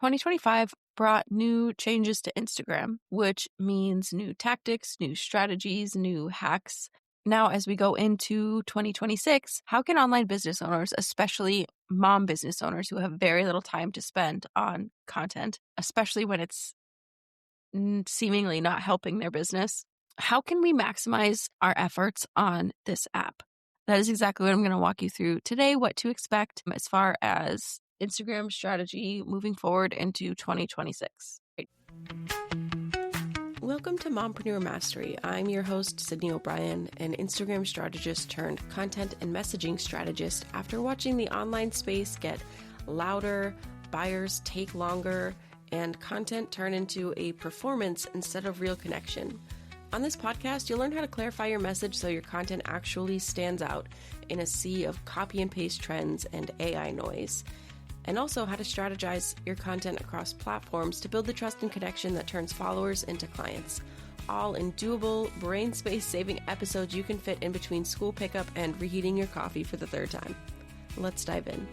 2025 brought new changes to Instagram, which means new tactics, new strategies, new hacks. Now, as we go into 2026, how can online business owners, especially mom business owners who have very little time to spend on content, especially when it's seemingly not helping their business, how can we maximize our efforts on this app? That is exactly what I'm going to walk you through today, what to expect as far as Instagram strategy moving forward into 2026. Welcome to Mompreneur Mastery. I'm your host, Sydney O'Brien, an Instagram strategist turned content and messaging strategist after watching the online space get louder, buyers take longer, and content turn into a performance instead of real connection. On this podcast, you'll learn how to clarify your message so your content actually stands out in a sea of copy and paste trends and AI noise, and also how to strategize your content across platforms to build the trust and connection that turns followers into clients. All in doable, brain space saving episodes you can fit in between school pickup and reheating your coffee for the third time. Let's dive in.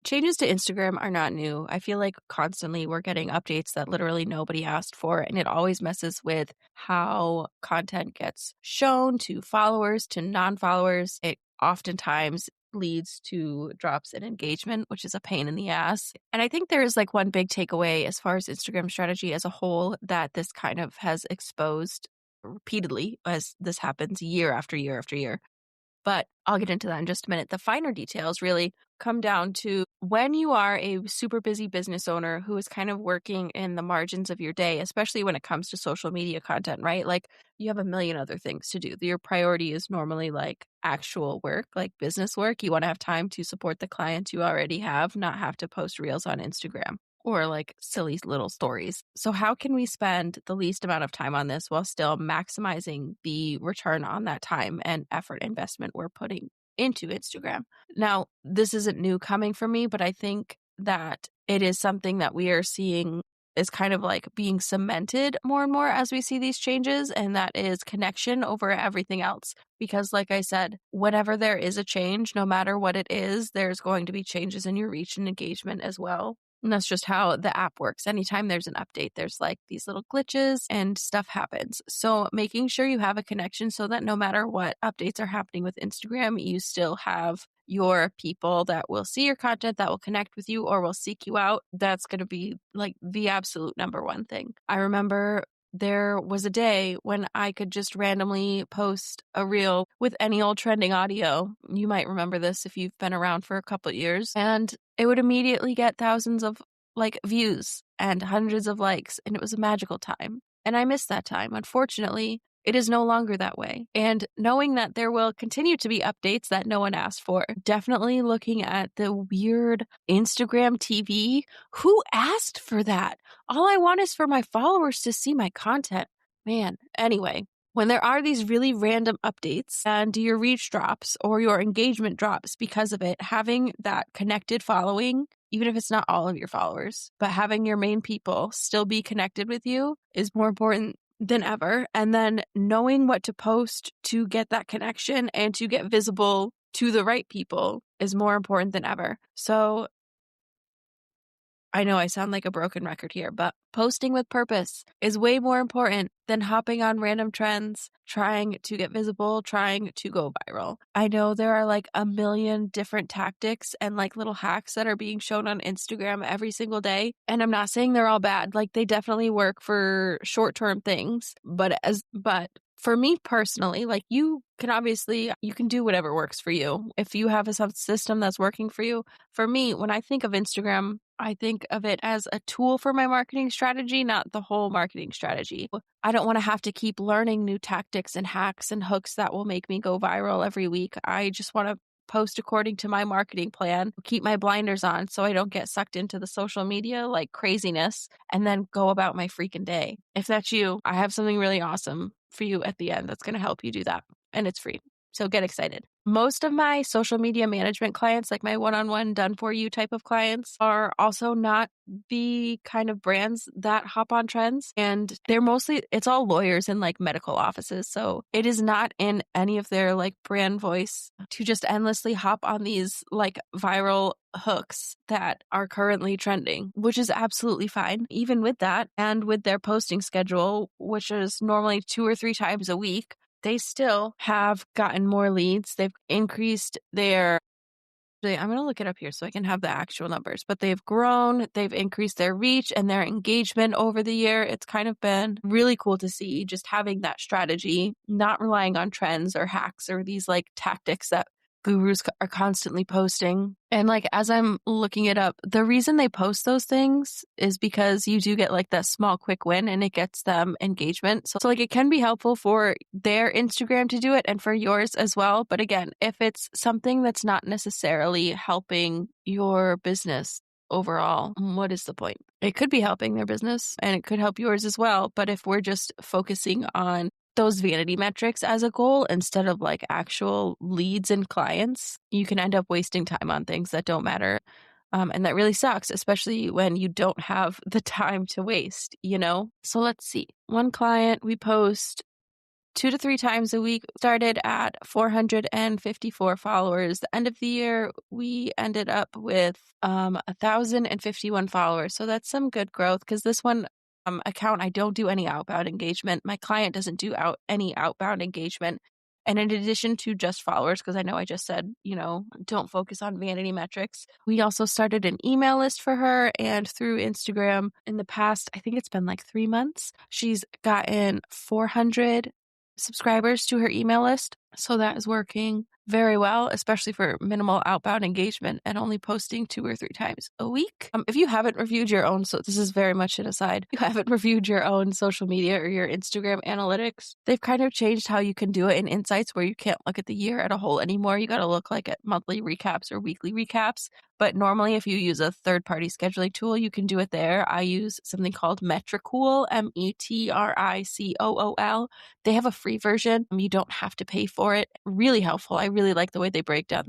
Changes to Instagram are not new. I feel like constantly we're getting updates that literally nobody asked for, and it always messes with how content gets shown to followers, to non-followers. It oftentimes leads to drops in engagement, which is a pain in the ass. And I think there is like one big takeaway as far as Instagram strategy as a whole that this kind of has exposed repeatedly as this happens year after year after year. But I'll get into that in just a minute. The finer details really come down to when you are a super busy business owner who is kind of working in the margins of your day, especially when it comes to social media content, right? Like you have a million other things to do. Your priority is normally like actual work, like business work. You want to have time to support the clients you already have, not have to post reels on Instagram or like silly little stories. So how can we spend the least amount of time on this while still maximizing the return on that time and effort investment we're putting into Instagram? Now, this isn't new coming from me, but I think that it is something that we are seeing is kind of like being cemented more and more as we see these changes, and that is connection over everything else. Because like I said, whenever there is a change, no matter what it is, there's going to be changes in your reach and engagement as well. And that's just how the app works. Anytime there's an update, there's like these little glitches and stuff happens. So making sure you have a connection so that no matter what updates are happening with Instagram, you still have your people that will see your content, that will connect with you or will seek you out. That's going to be like the absolute number one thing. I remember there was a day when I could just randomly post a reel with any old trending audio. You might remember this if you've been around for a couple of years. And it would immediately get thousands of like views and hundreds of likes. And it was a magical time. And I missed that time. Unfortunately, it is no longer that way. And knowing that there will continue to be updates that no one asked for, definitely looking at the weird Instagram TV. Who asked for that? All I want is for my followers to see my content. Man, anyway, when there are these really random updates and your reach drops or your engagement drops because of it, having that connected following, even if it's not all of your followers, but having your main people still be connected with you is more important than ever. And then knowing what to post to get that connection and to get visible to the right people is more important than ever. So I know I sound like a broken record here, but posting with purpose is way more important than hopping on random trends, trying to get visible, trying to go viral. I know there are like a million different tactics and like little hacks that are being shown on Instagram every single day. And I'm not saying they're all bad. Like they definitely work for short-term things, but for me personally, like you can do whatever works for you. If you have a system that's working for you. For me, when I think of Instagram, I think of it as a tool for my marketing strategy, not the whole marketing strategy. I don't want to have to keep learning new tactics and hacks and hooks that will make me go viral every week. I just want to post according to my marketing plan, keep my blinders on so I don't get sucked into the social media like craziness and then go about my freaking day. If that's you, I have something really awesome for you at the end that's going to help you do that. And it's free. So get excited. Most of my social media management clients, like my one-on-one done for you type of clients, are also not the kind of brands that hop on trends. And they're mostly, it's all lawyers and like medical offices. So it is not in any of their like brand voice to just endlessly hop on these like viral hooks that are currently trending, which is absolutely fine. Even with that and with their posting schedule, which is normally 2 or 3 times a week, they still have gotten more leads. They've increased their, I'm going to look it up here so I can have the actual numbers, but they've grown, they've increased their reach and their engagement over the year. It's kind of been really cool to see just having that strategy, not relying on trends or hacks or these like tactics that gurus are constantly posting. And like, as I'm looking it up, the reason they post those things is because you do get like that small quick win and it gets them engagement. So like it can be helpful for their Instagram to do it and for yours as well. But again, if it's something that's not necessarily helping your business overall, what is the point? It could be helping their business and it could help yours as well. But if we're just focusing on those vanity metrics as a goal instead of like actual leads and clients, you can end up wasting time on things that don't matter. And that really sucks, especially when you don't have the time to waste, you know? So let's see. One client, we post 2 to 3 times a week, started at 454 followers. The end of the year, we ended up with 1,051 followers. So that's some good growth because this one account, I don't do any outbound engagement. My client doesn't do any outbound engagement. And in addition to just followers, because I know I just said, you know, don't focus on vanity metrics, we also started an email list for her. And through Instagram in the past, I think it's been like 3 months, she's gotten 400 subscribers to her email list. So that is working very well, especially for minimal outbound engagement and only posting 2 or 3 times a week. If you haven't reviewed your own, so this is very much an aside, if you haven't reviewed your own social media or your Instagram analytics, they've kind of changed how you can do it in Insights where you can't look at the year at a whole anymore. You got to look like at monthly recaps or weekly recaps. But normally if you use a third-party scheduling tool, you can do it there. I use something called Metricool, Metricool. They have a free version. You don't have to pay for it. Really helpful. I really like the way they break down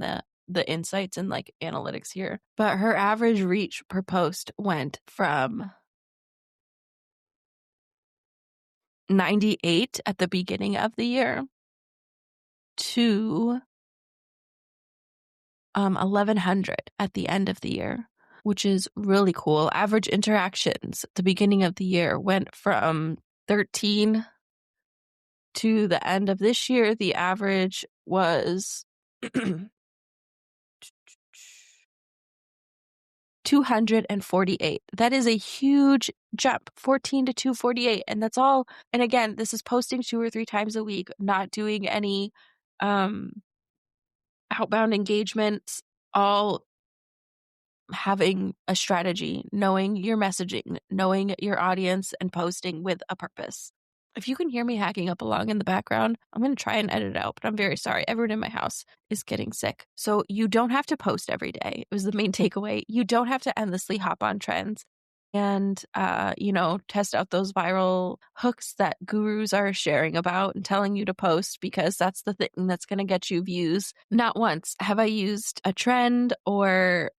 the insights and like analytics here. But her average reach per post went from 98 at the beginning of the year to 1,100 at the end of the year, which is really cool. Average interactions at the beginning of the year went from 13 to the end of this year. The average was 248. That is a huge jump, 14 to 248. And that's all. And again, this is posting 2 or 3 times a week, not doing any outbound engagements, all having a strategy, knowing your messaging, knowing your audience, and posting with a purpose. If you can hear me hacking up along in the background, I'm going to try and edit it out, but I'm very sorry. Everyone in my house is getting sick. So you don't have to post every day. It was the main takeaway. You don't have to endlessly hop on trends and, test out those viral hooks that gurus are sharing about and telling you to post because that's the thing that's going to get you views. Not once have I used a trend or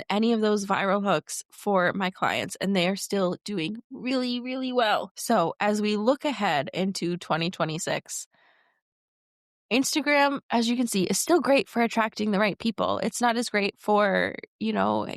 any of those viral hooks for my clients, and they are still doing really, really well. So as we look ahead into 2026, Instagram, as you can see, is still great for attracting the right people. It's not as great for,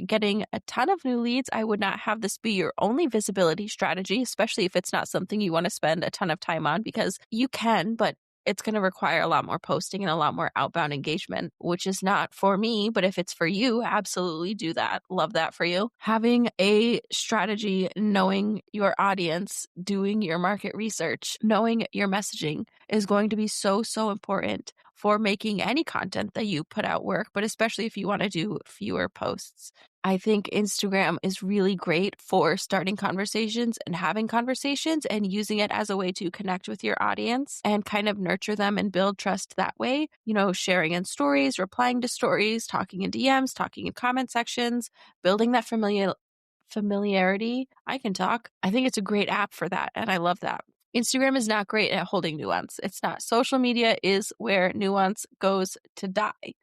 getting a ton of new leads. I would not have this be your only visibility strategy, especially if it's not something you want to spend a ton of time on, because you can, but it's going to require a lot more posting and a lot more outbound engagement, which is not for me. But if it's for you, absolutely do that. Love that for you. Having a strategy, knowing your audience, doing your market research, knowing your messaging is going to be so, so important for making any content that you put out work, but especially if you want to do fewer posts. I think Instagram is really great for starting conversations and having conversations and using it as a way to connect with your audience and kind of nurture them and build trust that way. Sharing in stories, replying to stories, talking in DMs, talking in comment sections, building that familiarity. I can talk. I think it's a great app for that, and I love that. Instagram is not great at holding nuance. It's not. Social media is where nuance goes to die.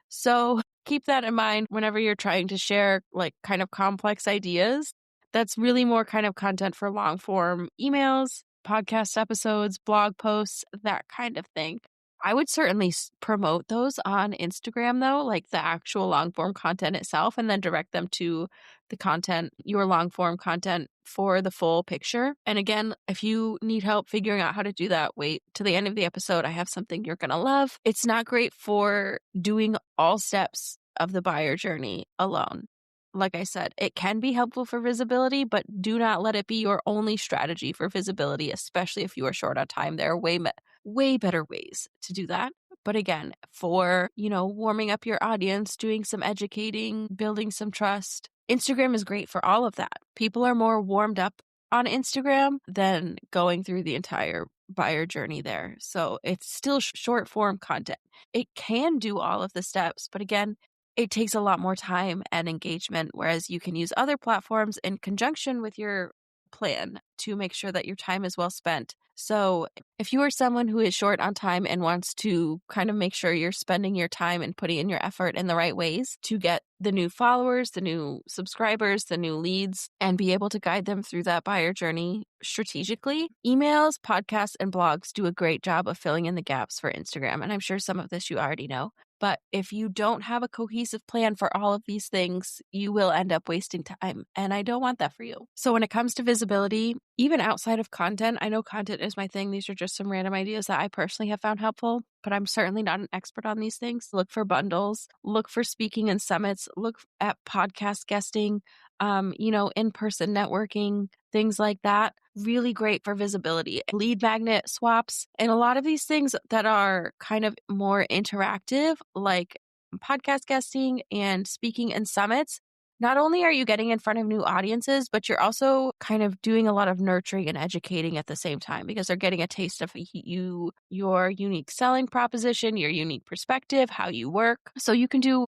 So keep that in mind whenever you're trying to share like kind of complex ideas. That's really more kind of content for long form emails, podcast episodes, blog posts, that kind of thing. I would certainly promote those on Instagram though, like the actual long form content itself, and then direct them to the content, your long form content for the full picture. And again, if you need help figuring out how to do that, wait to the end of the episode. I have something you're going to love. It's not great for doing all steps of the buyer journey alone. Like I said, it can be helpful for visibility, but do not let it be your only strategy for visibility, especially if you are short on time. There are way better ways to do that. But again, for, warming up your audience, doing some educating, building some trust, Instagram is great for all of that. People are more warmed up on Instagram than going through the entire buyer journey there. So it's still short form content. It can do all of the steps, but again, it takes a lot more time and engagement, whereas you can use other platforms in conjunction with your plan to make sure that your time is well spent. So if you are someone who is short on time and wants to kind of make sure you're spending your time and putting in your effort in the right ways to get the new followers, the new subscribers, the new leads, and be able to guide them through that buyer journey strategically, emails, podcasts, and blogs do a great job of filling in the gaps for Instagram. And I'm sure some of this you already know. But if you don't have a cohesive plan for all of these things, you will end up wasting time. And I don't want that for you. So when it comes to visibility, even outside of content, I know content is my thing. These are just some random ideas that I personally have found helpful, but I'm certainly not an expert on these things. Look for bundles, look for speaking and summits, look at podcast guesting, in-person networking, things like that. Really great for visibility. Lead magnet swaps, and a lot of these things that are kind of more interactive, like podcast guesting and speaking and summits. Not only are you getting in front of new audiences, but you're also kind of doing a lot of nurturing and educating at the same time because they're getting a taste of your unique selling proposition, your unique perspective, how you work. So you can do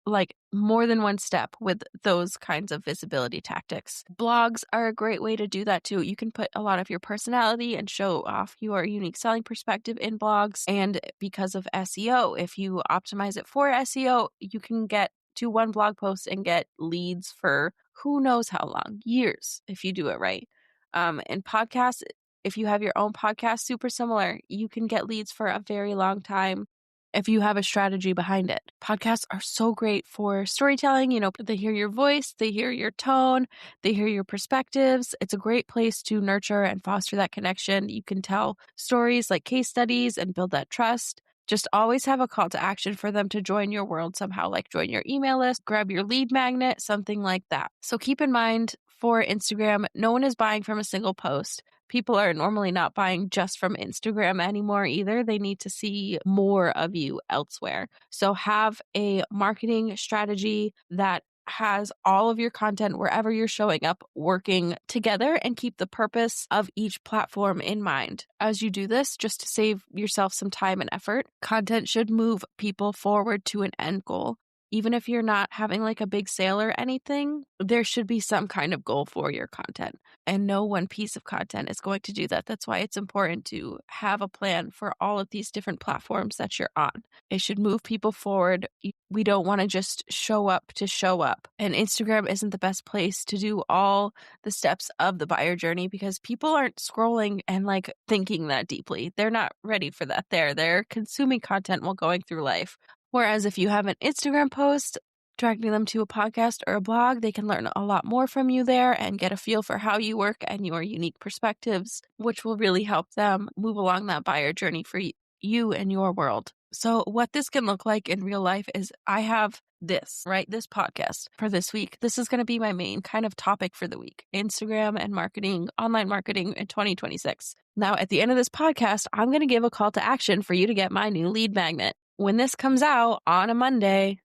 like more than one step with those kinds of visibility tactics. Blogs are a great way to do that too. You can put a lot of your personality and show off your unique selling perspective in blogs. And because of SEO, if you optimize it for SEO, you can get to one blog post and get leads for who knows how long, years, if you do it right. And podcasts, if you have your own podcast, super similar. You can get leads for a very long time if you have a strategy behind it. Podcasts are so great for storytelling. They hear your voice, they hear your tone, they hear your perspectives. It's a great place to nurture and foster that connection. You can tell stories like case studies and build that trust. Just always have a call to action for them to join your world somehow, like join your email list, grab your lead magnet, something like that. So keep in mind for Instagram, no one is buying from a single post. People are normally not buying just from Instagram anymore either. They need to see more of you elsewhere. So have a marketing strategy that has all of your content wherever you're showing up working together, and keep the purpose of each platform in mind. As you do this, just to save yourself some time and effort, content should move people forward to an end goal. Even if you're not having like a big sale or anything, there should be some kind of goal for your content. And no one piece of content is going to do that. That's why it's important to have a plan for all of these different platforms that you're on. It should move people forward. We don't want to just show up to show up. And Instagram isn't the best place to do all the steps of the buyer journey because people aren't scrolling and like thinking that deeply. They're not ready for that there. They're consuming content while going through life. Whereas if you have an Instagram post directing them to a podcast or a blog, they can learn a lot more from you there and get a feel for how you work and your unique perspectives, which will really help them move along that buyer journey for you and your world. So what this can look like in real life is I have this podcast for this week. This is going to be my main kind of topic for the week: Instagram and marketing, online marketing in 2026. Now, at the end of this podcast, I'm going to give a call to action for you to get my new lead magnet. When this comes out on a Monday,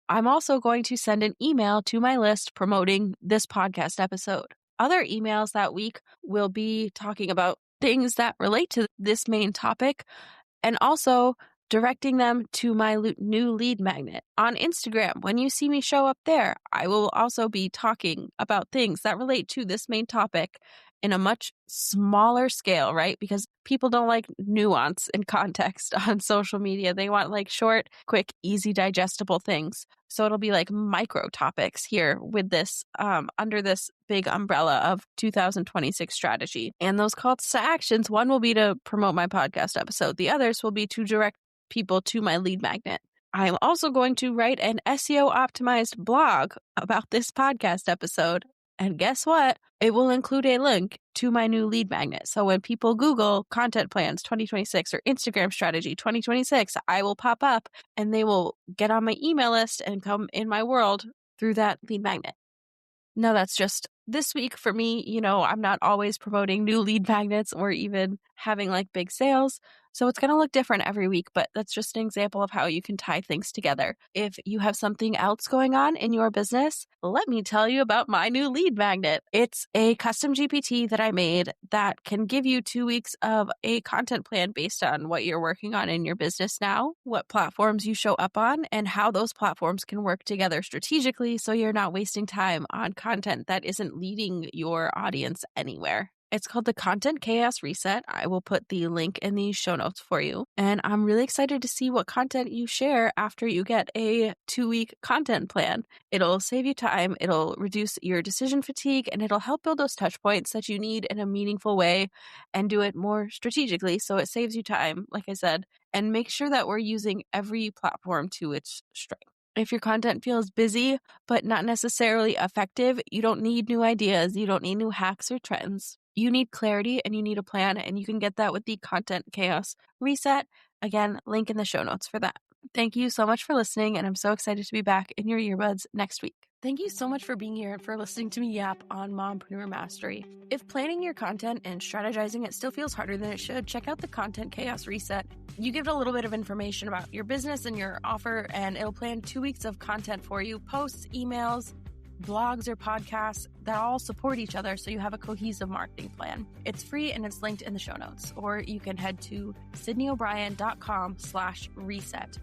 I'm also going to send an email to my list promoting this podcast episode. Other emails that week will be talking about things that relate to this main topic and also directing them to my new lead magnet. On Instagram, when you see me show up there, I will also be talking about things that relate to this main topic in a much smaller scale, right? Because people don't like nuance and context on social media. They want like short, quick, easy, digestible things. So it'll be like micro topics here with this, under this big umbrella of 2026 strategy. And those calls to actions, one will be to promote my podcast episode. The others will be to direct people to my lead magnet. I'm also going to write an SEO optimized blog about this podcast episode. And guess what? It will include a link to my new lead magnet. So when people Google content plans 2026 or Instagram strategy 2026, I will pop up and they will get on my email list and come in my world through that lead magnet. Now, that's just this week for me. You know, I'm not always promoting new lead magnets or even having like big sales. So it's going to look different every week, but that's just an example of how you can tie things together. If you have something else going on in your business, let me tell you about my new lead magnet. It's a custom GPT that I made that can give you 2 weeks of a content plan based on what you're working on in your business now, what platforms you show up on, and how those platforms can work together strategically so you're not wasting time on content that isn't leading your audience anywhere. It's called the Content Chaos Reset. I will put the link in the show notes for you. And I'm really excited to see what content you share after you get a 2-week content plan. It'll save you time, it'll reduce your decision fatigue, and it'll help build those touch points that you need in a meaningful way and do it more strategically so it saves you time, like I said, and make sure that we're using every platform to its strength. If your content feels busy but not necessarily effective, you don't need new ideas, you don't need new hacks or trends. You need clarity and you need a plan, and you can get that with the Content Chaos Reset. Again, link in the show notes for that. Thank you so much for listening, and I'm so excited to be back in your earbuds next week. Thank you so much for being here and for listening to me yap on Mompreneur Mastery. If planning your content and strategizing it still feels harder than it should, check out the Content Chaos Reset. You give it a little bit of information about your business and your offer, and it'll plan 2 weeks of content for you, posts, emails, blogs, or podcasts that all support each other so you have a cohesive marketing plan. It's free and it's linked in the show notes, or you can head to sydneyobrien.com/reset, RESET.